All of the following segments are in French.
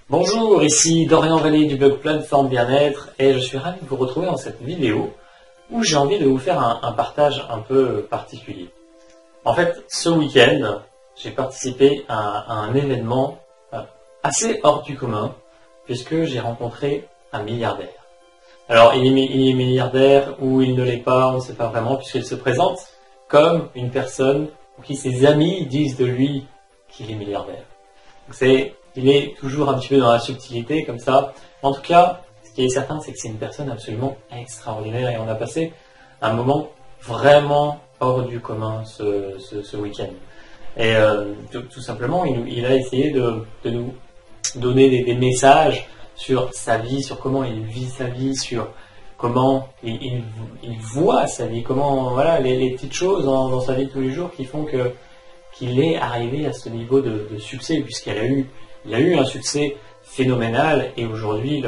Bonjour, ici Dorian Vallée du blog Plateforme Bien-être et je suis ravi de vous retrouver dans cette vidéo où j'ai envie de vous faire un partage un peu particulier. En fait, ce week-end, j'ai participé à un événement assez hors du commun puisque j'ai rencontré un milliardaire. Alors, il est milliardaire ou il ne l'est pas, on ne sait pas vraiment puisqu'il se présente comme une personne pour qui ses amis disent de lui qu'il est milliardaire. Il est toujours un petit peu dans la subtilité, comme ça. En tout cas, ce qui est certain, c'est que c'est une personne absolument extraordinaire et on a passé un moment vraiment hors du commun ce week-end. Et tout simplement, il a essayé de nous donner des messages sur sa vie, sur comment il vit sa vie, sur comment il voit sa vie, comment voilà les petites choses dans sa vie de tous les jours qui font qu'il est arrivé à ce niveau de succès, il a eu un succès phénoménal et aujourd'hui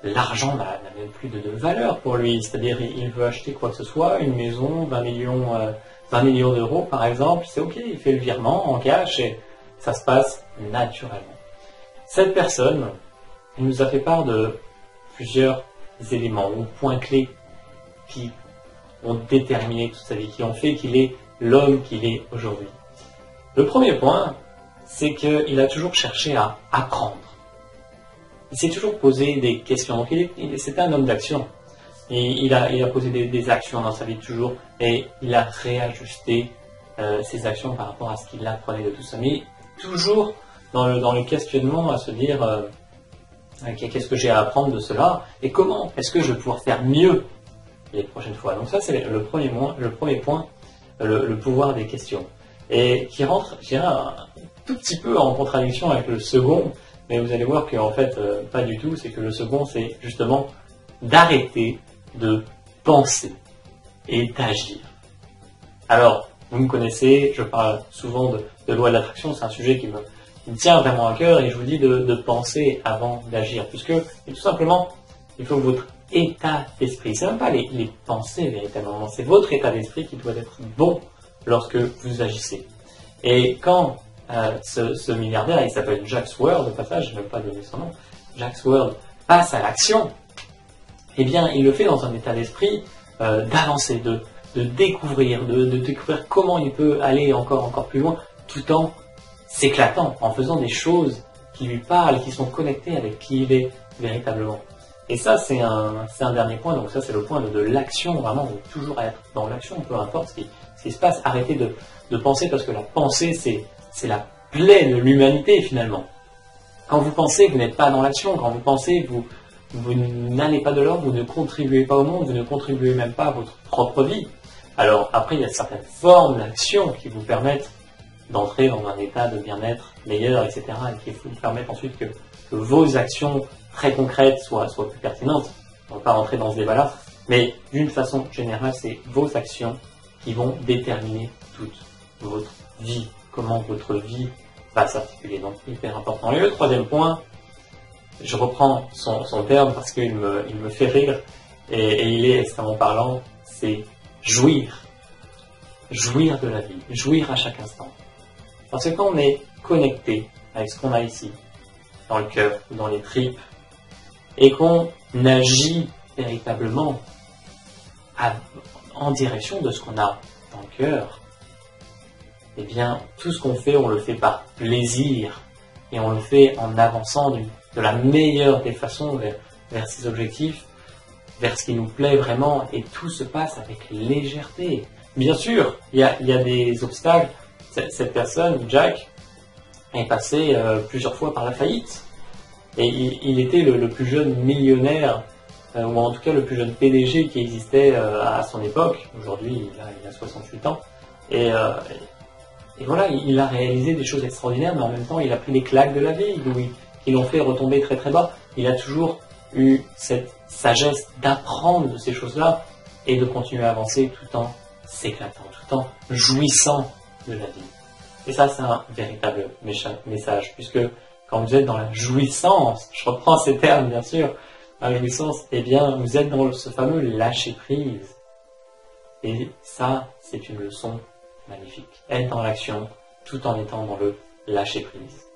l'argent n'a même plus de valeur pour lui. C'est-à-dire il veut acheter quoi que ce soit, une maison, 20 millions d'euros par exemple, c'est ok, il fait le virement en cash et ça se passe naturellement. Cette personne nous a fait part de plusieurs éléments ou points clés qui ont déterminé toute sa vie, qui ont fait qu'il est l'homme qu'il est aujourd'hui. Le premier point, c'est qu'il a toujours cherché à apprendre. Il s'est toujours posé des questions. Donc c'était un homme d'action. Et il a posé des actions dans sa vie toujours et il a réajusté ses actions par rapport à ce qu'il apprenait de tout ça. Mais toujours dans le questionnement à se dire qu'est-ce que j'ai à apprendre de cela et comment est-ce que je vais pouvoir faire mieux les prochaines fois. Donc ça c'est le premier point, le pouvoir des questions. Et qui rentre, je dirais, un tout petit peu en contradiction avec le second, mais vous allez voir qu'en fait, pas du tout, c'est que le second, c'est justement d'arrêter de penser et d'agir. Alors, vous me connaissez, je parle souvent de loi de l'attraction, c'est un sujet qui me tient vraiment à cœur, et je vous dis de penser avant d'agir, puisque tout simplement, il faut que votre état d'esprit, c'est même pas les pensées véritablement, c'est votre état d'esprit qui doit être bon lorsque vous agissez. Et quand ce milliardaire, il s'appelle Jack Sword, au passage, je ne vais même pas donner son nom, Jack Sword passe à l'action, eh bien, il le fait dans un état d'esprit d'avancer, de découvrir, de découvrir comment il peut aller encore plus loin, tout en s'éclatant, en faisant des choses qui lui parlent, qui sont connectées avec qui il est véritablement. Et ça, c'est un dernier point, donc ça, c'est le point de l'action, vraiment, de toujours être dans l'action, peu importe ce qui se passe, arrêtez de penser, parce que la pensée, c'est la plaie de l'humanité, finalement. Quand vous pensez que vous n'êtes pas dans l'action, quand vous pensez que vous n'allez pas de l'ordre, vous ne contribuez pas au monde, vous ne contribuez même pas à votre propre vie. Alors, après, il y a certaines formes d'action qui vous permettent d'entrer dans un état de bien-être meilleur, etc., et qui vous permettent ensuite que vos actions très concrètes soient plus pertinentes. On ne va pas rentrer dans ce débat-là, mais d'une façon générale, c'est vos actions qui vont déterminer toute votre vie, comment votre vie va s'articuler. Donc, hyper important. Et le troisième point, je reprends son terme parce qu'il me fait rire et il est extrêmement parlant, c'est jouir. Jouir de la vie, jouir à chaque instant. Parce que quand on est connecté avec ce qu'on a ici, dans le cœur, dans les tripes, et qu'on agit véritablement en direction de ce qu'on a dans le cœur, eh bien, tout ce qu'on fait, on le fait par plaisir, et on le fait en avançant de la meilleure des façons vers ses objectifs, vers ce qui nous plaît vraiment, et tout se passe avec légèreté. Bien sûr, il y a des obstacles. Cette personne, Jack, est passé plusieurs fois par la faillite. Et il était le plus jeune millionnaire, ou en tout cas le plus jeune PDG qui existait à son époque. Aujourd'hui, il a 68 ans. Et voilà, il a réalisé des choses extraordinaires, mais en même temps, il a pris les claques de la vie, qui l'ont fait retomber très très bas. Il a toujours eu cette sagesse d'apprendre de ces choses-là et de continuer à avancer tout en s'éclatant, tout en jouissant de la vie. Et ça, c'est un véritable message, puisque quand vous êtes dans la jouissance, je reprends ces termes bien sûr, la jouissance, eh bien, vous êtes dans ce fameux lâcher-prise. Et ça, c'est une leçon magnifique. Être dans l'action, tout en étant dans le lâcher-prise.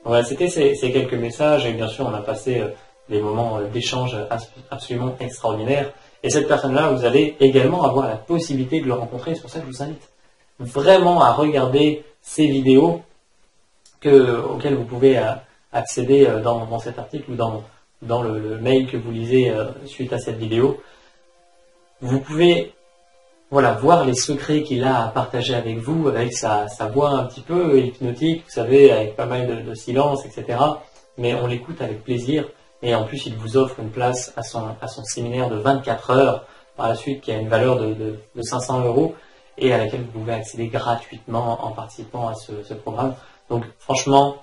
Voilà, c'était ces quelques messages et bien sûr on a passé des moments d'échange absolument extraordinaires. Et cette personne-là, vous allez également avoir la possibilité de le rencontrer. C'est pour ça que je vous invite vraiment à regarder ces vidéos auxquelles vous pouvez accéder dans cet article ou dans le mail que vous lisez suite à cette vidéo. Vous pouvez voir les secrets qu'il a à partager avec vous, avec sa voix un petit peu hypnotique, vous savez, avec pas mal de silence, etc. Mais on l'écoute avec plaisir. Et en plus, il vous offre une place à son séminaire de 24 heures par la suite, qui a une valeur de 500 € et à laquelle vous pouvez accéder gratuitement en participant à ce programme. Donc franchement,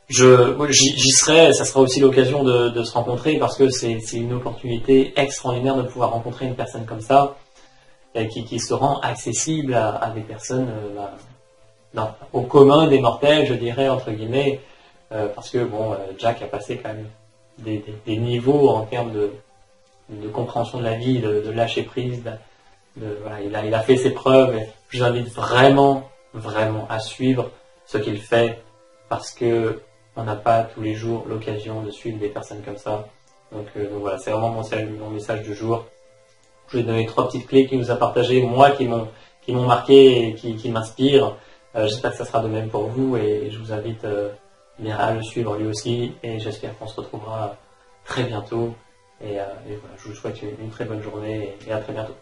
j'y serai, ça sera aussi l'occasion de se rencontrer parce que c'est une opportunité extraordinaire de pouvoir rencontrer une personne comme ça qui se rend accessible à des personnes au commun des mortels, je dirais, entre guillemets, parce que Jack a passé quand même des niveaux en termes de compréhension de la vie, de lâcher prise, il a fait ses preuves. Et je vous invite vraiment à suivre ce qu'il fait parce que on n'a pas tous les jours l'occasion de suivre des personnes comme ça. Donc voilà, c'est vraiment mon message du jour. Je vais donner 3 petites clés qu'il nous a partagées, moi, qui m'ont marqué et qui m'inspirent. J'espère que ça sera de même pour vous et je vous invite à le suivre lui aussi. Et j'espère qu'on se retrouvera très bientôt. Et voilà, je vous souhaite une très bonne journée et à très bientôt.